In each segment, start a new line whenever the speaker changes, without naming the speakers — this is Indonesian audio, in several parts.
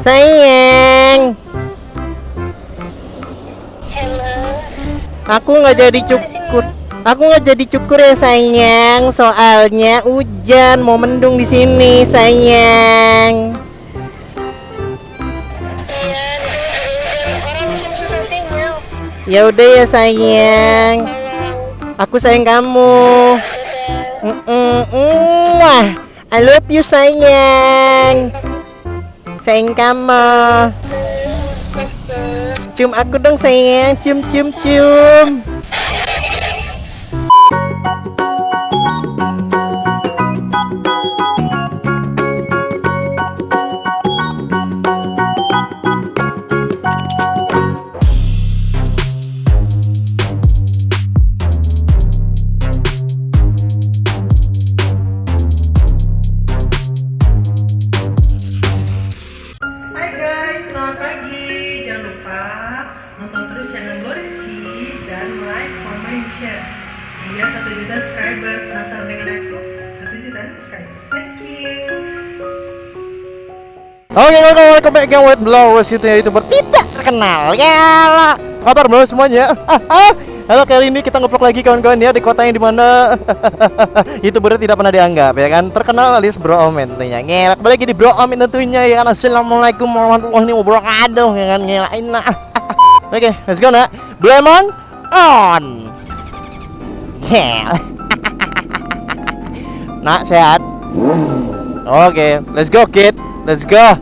Sayang,
Hello.
aku nggak jadi cukur. Aku nggak jadi cukur ya sayang, soalnya hujan mau mendung di sini sayang.
Iya, di sini ada hujan. Orang di sini susah sinyal.
Ya udah ya sayang, aku sayang kamu. Wah, I love you sayang. Sayang kamu. Cium aku dong sayang, cium cium cium.
Hai guys, selamat pagi. Jangan lupa nonton terus channel Gloriski dan like, comment, share. Biar 1 juta subscriber. Penasaran dengan aku? 1 juta subscriber. Thank you.
Oke, welcome back again with Blowers, YouTuber tidak terkenal. Ya lah, kabar bro semuanya. Halo, kali ini kita nge-vlog lagi kawan-kawan ya di kota yang dimana YouTuber tidak pernah dianggap ya kan, terkenal alias Bro Omen tentunya. Ngelak balik lagi di Bro Omen tentunya ya kan. Assalamualaikum warahmatullahi wabarakatuh ya kan, ngelain nah. Oke, let's go nak. Blemon on. Ngel. Nak sehat? Oke, let's go kid. Let's go.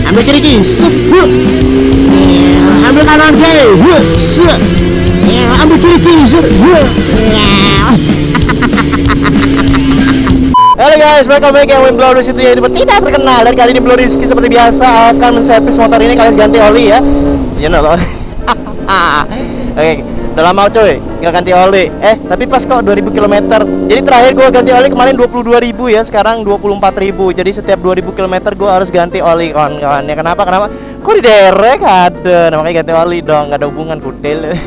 Ambil kiri kiri, ambil kanan kiri, ambil kiri kiri, Halo guys, welcome back ya with Blowers itu ya tidak terkenal. Dan kali ini Blowers seperti biasa akan menservis motor ini kalian ganti oli ya. You know loh. Oke, udah lama coy nggak ganti oli. Tapi pas kok 2000 km. Jadi terakhir gua ganti oli kemarin 22.000 ya, sekarang 24.000. Jadi setiap 2000 km gua harus ganti oli kawan-kawan. Ya kenapa? Kok diderek ada. Nah, makanya ganti oli dong, nggak ada hubungan kutil.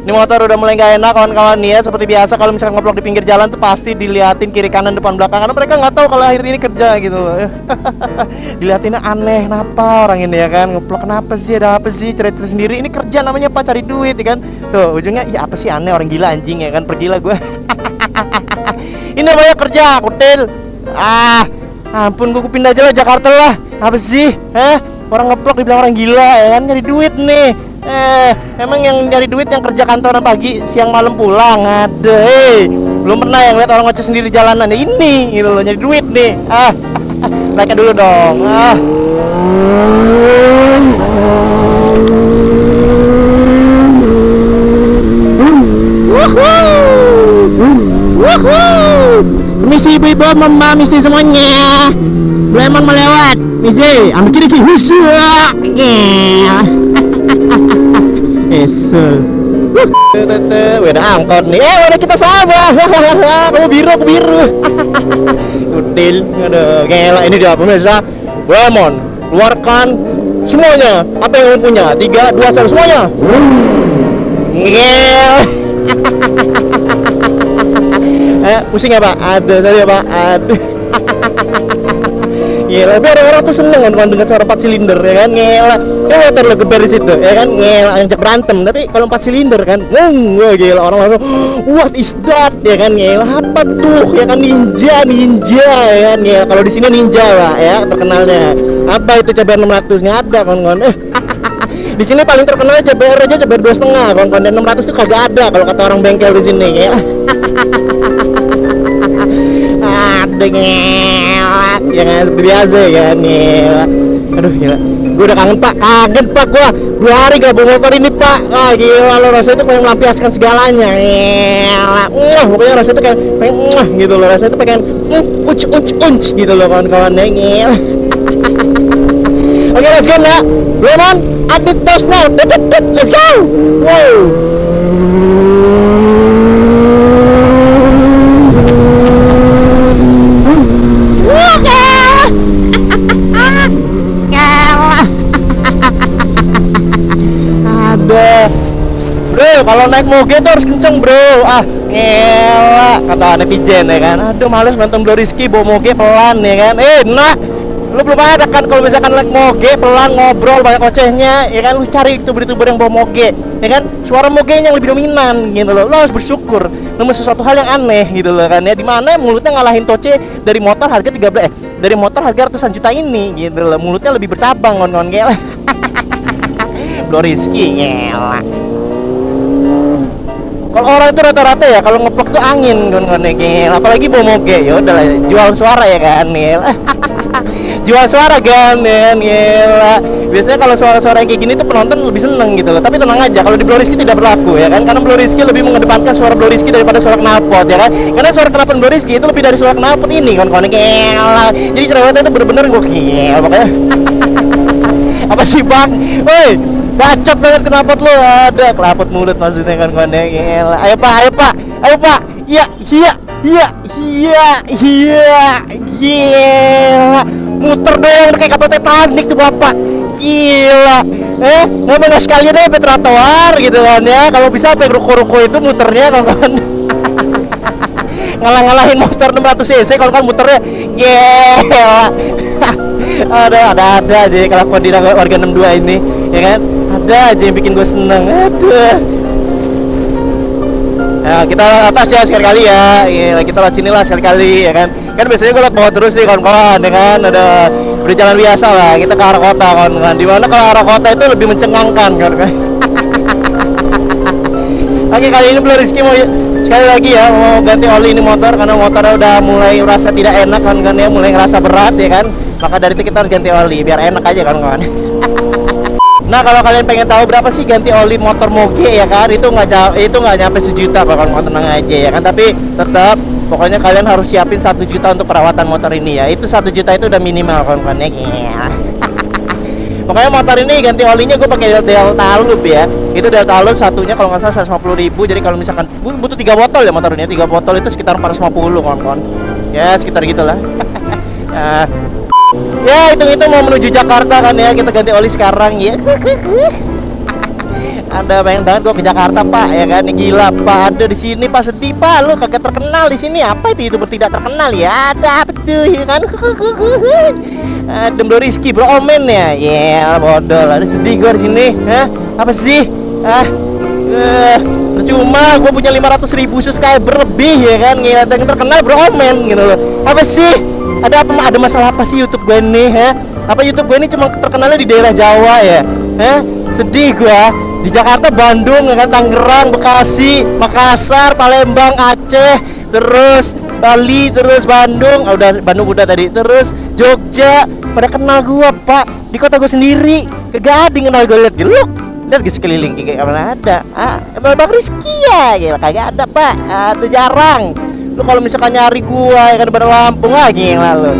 Ini motor udah mulai nggak enak kawan-kawan nih ya. Seperti biasa kalau misalkan ngobrol di pinggir jalan tuh pasti diliatin kiri kanan depan belakang, karena mereka nggak tahu kalau akhir ini kerja gitu loh. Diliatinnya aneh, kenapa orang ini ya kan ngeplok, kenapa sih, ada apa sih, cerita sendiri. Ini kerja namanya apa, cari duit ya kan. Tuh ujungnya ya apa sih, aneh, orang gila anjing ya kan, pergilah gue. Ini namanya kerja kutil. Ampun, gue pindah aja lah Jakarta lah. Apa sih, orang ngeplok dibilang orang gila ya kan, nyari duit nih. Emang yang nyari duit yang kerja kantoran pagi siang malam pulang ada. Belum pernah yang lihat orang ngoceh sendiri jalanan ya ini gitu loh, nyari duit nih. Mereka dulu dong. Misi ibu-ibu, mama, misi semuanya. Lemon melewat. Misi, ambil kiri kiri. Esel. Udah angkot nih. Udah kita sama. Kamu biru, aku biru. Util. Aduh, gila ini dia pemirsa. Lemon, keluarkan semuanya. Apa yang kalian punya? 3, 2, 1 semuanya. Ngel. Pusing ya Pak? Ada tadi ya Pak? Aduh. Gila, biar orang tuh seneng kan dengan suara 4 silinder ya kan, ngela. Ya motor lo geber di situ ya kan, ngela, ajak berantem. Tapi kalau 4 silinder kan, gila, orang langsung what is that ya kan, ngela, apa tuh ya kan, ninja ya kan, ngela. Kalau di sini ninja Pak ya terkenalnya. Apa itu CBR 600 nya ada kawan-kawan. Di sini paling terkenal CBR aja, CBR 2,5 kawan-kawan, dan 600 tuh kagak ada kalau kata orang bengkel di sini ya. Aduh, ngela. Ya kan, seperti biasa ya kan, ngela. Aduh gila, gue udah kangen pak gue 2 hari gak bawa motor ini pak. Ah gila lo, rasanya tuh pengen melampiaskan segalanya. Gila, pokoknya rasanya tuh kayak pengen gitu loh, rasanya tuh pengen unc gitu loh kawan-kawan. Gila. Oke, let's go nak, Lemon, update tos now, let's go. Wow. Ada bro, kalau naik moge tuh harus kenceng bro. Ah ngelak kata netizen ya kan. Aduh males nonton Bro Rizky bawa moge pelan ya kan. Nah lu belum ada kan kalau misalkan naik moge pelan ngobrol banyak ocehnya ya kan. Lu cari youtuber yang bawa moge ya kan, suara mogenya yang lebih dominan gitu loh. Lu harus bersyukur nemu sesuatu hal yang aneh gitu loh kan ya, dimana mulutnya ngalahin toce dari motor harga 13 dari motor harga ratusan juta ini gitu loh. Mulutnya lebih bercabang kawan-kawan. Gila. Bro Rizky ngelak. Kalau orang itu rata-rata ya kalau ngeplok tuh angin kawan-kawan. Gila. Apalagi bawa moge, ya udah jual suara ya kan. Gila. Jual suara kan ya, gila. Biasanya kalau suara-suara yang kayak gini tuh penonton lebih seneng gitu loh. Tapi tenang aja, kalau di Bro Rizky tidak berlaku ya kan. Karena Bro Rizky lebih mengedepankan suara Bro Rizky daripada suara knalpot ya kan. Karena suara knalpot Bro Rizky itu lebih dari suara knalpot ini kawan-kawan. Gila. Jadi cerewetnya itu bener-bener gokil pokoknya. Apa sih bang? Woi, bacot banget knalpot lo. Ada knalpot mulut maksudnya kan kawan. Gila. Ayo pak. Iya. Gila. Muter dong kayak kapal Titanic tuh bapak. Gila. Ngomong sekali deh sampai trotoar gitu kan ya. Kalau bisa sampai ruko-ruko itu muternya kawan-kawan. Ngalah-ngalahin motor 600 cc kalau kan muternya. Gila. ada aja kelakuan di warga 62 ini ya kan. Ada aja yang bikin gue seneng. Aduh. Nah, kita atas ya sekali-kali ya. Gila, kita lewat sini lah sekali-kali ya kan. Kan biasanya gue lewat bawah terus nih kawan-kawan ya kan. Ada berjalan biasa lah. Kita ke arah kota kawan-kawan. Dimana kalau arah kota itu lebih mencengangkan kawan-kawan. Oke, kali ini Bro Rizky mau sekali lagi ya mau ganti oli ini motor karena motornya udah mulai merasa tidak enak kan ya, mulai ngerasa berat ya kan. Maka dari itu kita harus ganti oli biar enak aja kawan-kawan. Nah kalau kalian pengen tahu berapa sih ganti oli motor moge ya kan, itu nggak nyampe sejuta bakal tenang aja ya kan. Tapi tetap pokoknya kalian harus siapin 1 juta untuk perawatan motor ini ya. Itu 1 juta itu udah minimal kawan-kawan ya. Pokoknya motor ini ganti olinya gue pakai Delta Loop ya. Itu Delta Loop satunya kalau nggak salah 150.000. Jadi kalau misalkan butuh 3 botol ya motornya, 3 botol itu sekitar 450 kawan-kawan. Ya sekitar gitulah. Ya hitung-hitung mau menuju Jakarta kan ya, kita ganti oli sekarang ya. Ada pengen banget gua ke Jakarta pak ya kan. Gila pak, ada di sini pak, sedih pak lu kagak terkenal di sini. Apa itu youtuber tidak terkenal ya, ada apa tuh ya kan. Ada Bro Rizky Bro Omen ya. Ya bodoh lah, sedih gua di sini. Hah? Apa sih? Percuma gua punya 500.000 subscriber lebih ya kan. Gila, yang terkenal Bro Omen gitu loh. Apa sih? Ada masalah apa sih YouTube gue ini, ha? Apa YouTube gue ini cuma terkenalnya di daerah Jawa ya? Sedih gua. Di Jakarta, Bandung, ya kan, Tangerang, Bekasi, Makassar, Palembang, Aceh, terus Bali, terus Bandung. Bandung udah tadi. Terus Jogja, pada kenal gua, Pak. Di kota gua sendiri, kagak ada yang kenal gua. Lihat ke sekeliling kayak mana ada. Bang Rizky ya, gila kagak ada, Pak. Ada jarang. Lu kalau misalkan nyari gua ya kan pada Lampung lagi lalu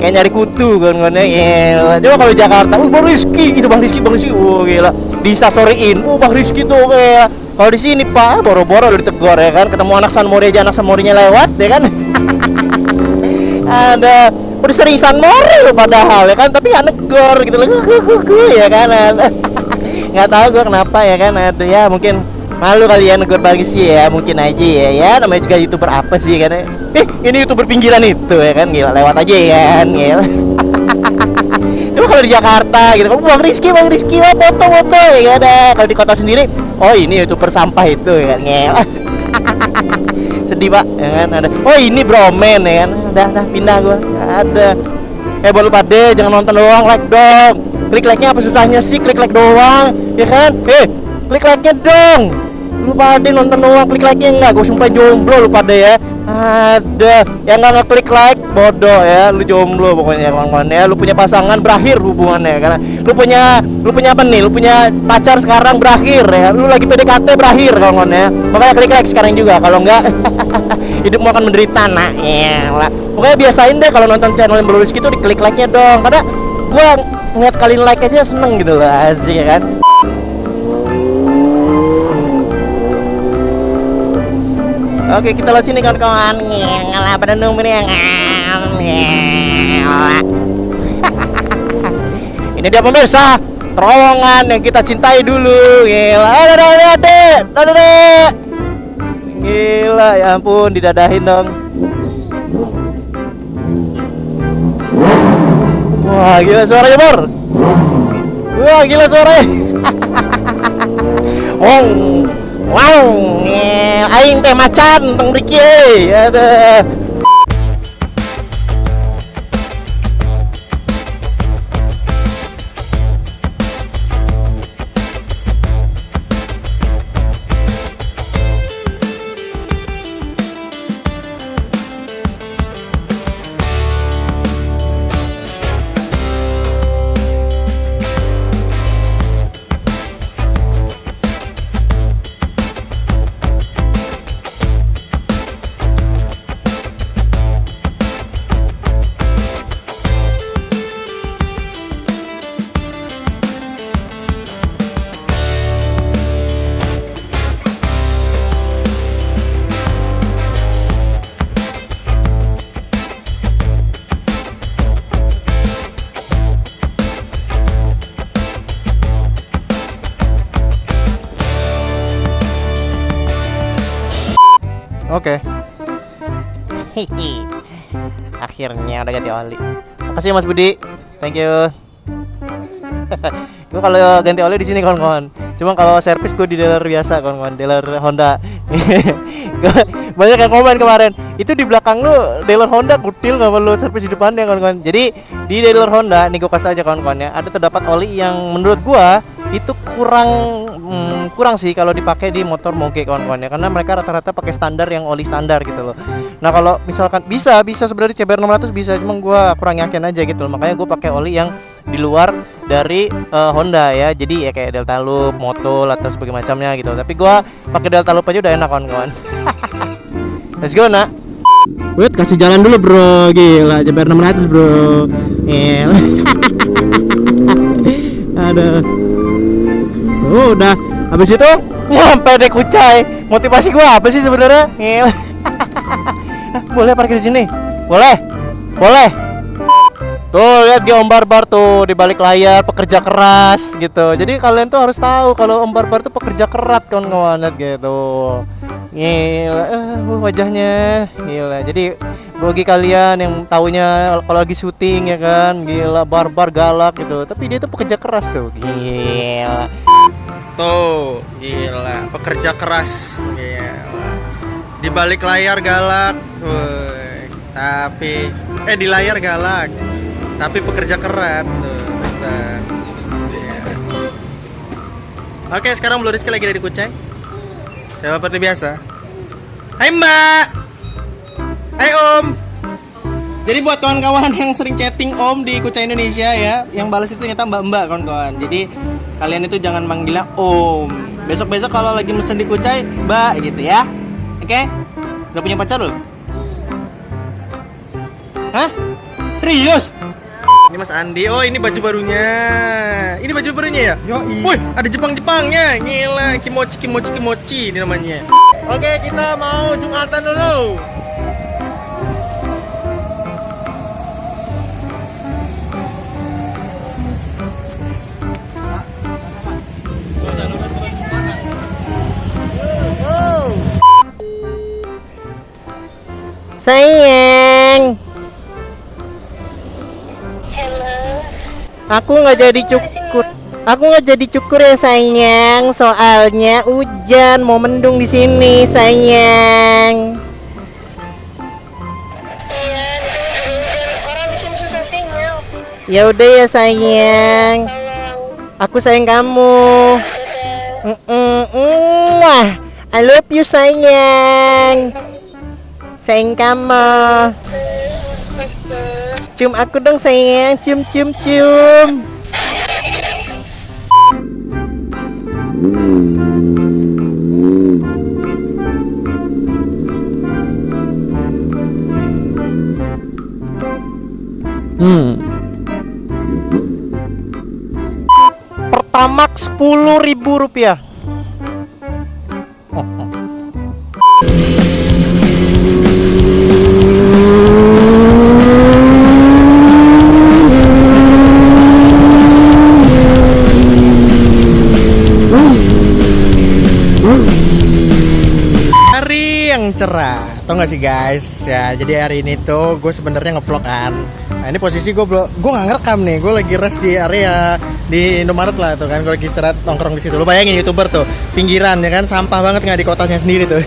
kayak nyari kutu kan gila. Coba kalau Jakarta, Bang Rizky gitu, Bang Rizky, gila. Bisa storyin, Bang Rizky tuh kayak. Kalau di sini Pak, boro-boro udah ditegur ya kan, ketemu anak San Mori aja, anak San Morinya lewat ya kan. Ada udah sering San Mori lo padahal ya kan, tapi nggak negor gitu loh, ya kan. Nggak tahu gua kenapa ya kan. Aduh ya mungkin malu kalian negor Bang Rizky ya, mungkin aja ya namanya juga YouTuber apa sih kan. Ini YouTuber pinggiran itu ya kan, gila lewat aja ya kan, gila. Coba kalau di Jakarta gitu, Bang Rizky foto-foto ya ada. Kalau di kota sendiri, oh ini YouTuber sampah itu ya kan, gila. Sedih pak ya kan. Ada, oh ini Bro Omen ya kan, udah pindah gua. Ada buat lu pade jangan nonton doang, like dong. Klik like-nya apa susahnya sih, klik like doang ya kan. Klik like-nya dong. Lu pada nonton doang, klik like-nya enggak? Gue sumpah jomblo lu pada ya. Ada yang nggak ngeklik like bodoh ya, lu jomblo pokoknya kawan-kawan ya. Lu punya pasangan berakhir hubungannya karena lu punya apa nih? Lu punya pacar sekarang berakhir ya. Lu lagi PDKT berakhir kawan-kawan ya. Makanya klik like sekarang juga, kalau enggak hidupmu akan menderita nak ya. Pokoknya biasain deh kalau nonton channel yang berlurus gitu, diklik like-nya dong. Karena gua ngeliat kalian like aja seneng gitu loh, asik ya kan. Oke, kita lihat sini kawan-kawan. Ngalah pada nomor yang ini dia pemirsa, terowongan yang kita cintai dulu. Gila, gila, ya ampun, didadahin dong. Wah, gila suaranya Bor. Wah, gila suaranya. Wow, aing teh macan teng mriki ada. Oke. Hihi. Akhirnya udah ganti oli. Makasih Mas Budi. Thank you. Gue kalau ganti oli di sini kawan-kawan. Cuma kalau servis gue di dealer biasa kawan-kawan, dealer Honda. Banyak yang komen kemarin, itu di belakang lu dealer Honda kutil, nggak perlu servis di depannya kawan-kawan. Jadi di dealer Honda nih gue kasih aja kawan-kawan ya, ada terdapat oli yang menurut gua itu kurang sih kalau dipakai di motor moge kawan-kawan ya, karena mereka rata-rata pakai standar yang oli standar gitu loh. Nah kalau misalkan bisa sebenarnya CBR 600 bisa, cuma gua kurang yakin aja gitu loh. Makanya gua pakai oli yang di luar dari Honda ya, jadi ya kayak Delta Loop, Motul atau sebagainya macamnya gitu. Tapi gua pakai Delta Loop aja udah enak kawan-kawan. Let's go nak. Wait, kasih jalan dulu bro, gila CBR 600 bro. Gila. Aduh. Udah, habis itu nyampe deh Kucai. Motivasi gua apa sih sebenarnya? Boleh parkir di sini? Boleh. Tuh lihat dia Om Barbar tuh di balik layar, pekerja keras gitu. Jadi kalian tuh harus tahu kalau Om Barbar tuh pekerja keras kawan-kawan gitu. Gila, wajahnya gila. Jadi bagi kalian yang taunya kalau lagi syuting ya kan, gila Barbar galak gitu. Tapi dia tuh pekerja keras tuh. Gila. Tuh, gila, pekerja keras. Gila. Di balik layar galak. Tapi di layar galak. Tapi pekerja keras tuh. Oke, sekarang Blue Rizky lagi ada di Kucai. Ya seperti biasa. Hai Mbak. Hai Om. Jadi buat kawan-kawan yang sering chatting Om di Kucai Indonesia ya, yang balas itu ternyata Mbak-mbak kawan-kawan. Jadi kalian itu jangan manggilnya Om. Besok-besok kalau lagi mesen di Kucai, Mbak gitu ya. Oke? Udah punya pacar loh? Hah? Serius? Ini Mas Andi. Oh, ini baju barunya. Ini baju barunya ya? Yoi. Wih, ada Jepang-Jepangnya. Gila, kimochi ini namanya. Oke, kita mau Jumatan dulu. Sayang,
Hello.
aku nggak jadi cukur. Aku nggak jadi cukur ya sayang, soalnya hujan mau mendung di sini sayang.
Iya, di sini juga hujan. Orang di sini susah sinyal.
Ya udah ya sayang,
Tolong.
aku sayang kamu.
Udah.
Wah, I love you sayang. Sayang kamu. Cium aku dong sayang. Cium cium cium. Pertamax Rp10.000. Hari yang cerah, tau gak sih guys? Ya, jadi hari ini tuh gue sebenarnya ngevlog kan. Nah ini posisi gue nggak ngerekam nih, gue lagi rest di area di Indomaret lah tuh kan, gue lagi istirahat nongkrong di situ. Lu bayangin YouTuber tuh pinggiran ya kan, sampah banget nggak di kotanya sendiri tuh.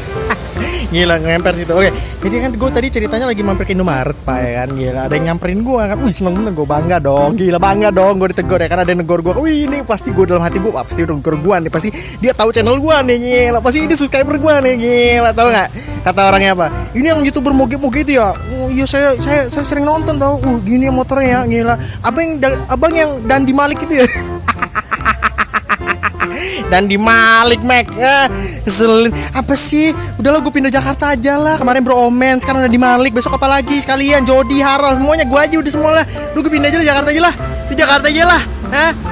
Gila ngemper situ. Oke, jadi kan gue tadi ceritanya lagi mampir ke Indomaret pak ya kan, gila ada yang nyamperin gue kan, wih seneng bener gue, bangga dong, gila bangga dong gue ditegur ya kan, ada yang negor gue, wih ini pasti gue dalam hati gue, pasti udah negor gue nih, pasti dia tahu channel gue nih, gila pasti ini subscriber gue nih, gila tau nggak kata orangnya apa? Ini yang YouTuber moge-moge itu ya, oh iya saya sering nonton tau, gini ya motornya ya, gila, abang yang Dandi Malik itu ya. Dan di Malik Mac keselin apa sih, udahlah gue pindah Jakarta aja lah, kemarin Bro Omen, sekarang udah di Malik, besok apa lagi sekalian Jody Haral semuanya gue aja udah semua lah, lu gue pindah aja lah Jakarta aja lah, di Jakarta aja lah.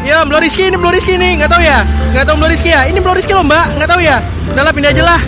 Ya Mbak Rizky nih, nggak tahu ya, nggak tahu Mbak Rizky ya, ini Mbak Rizky loh mbak, nggak tahu ya, udahlah pindah aja lah.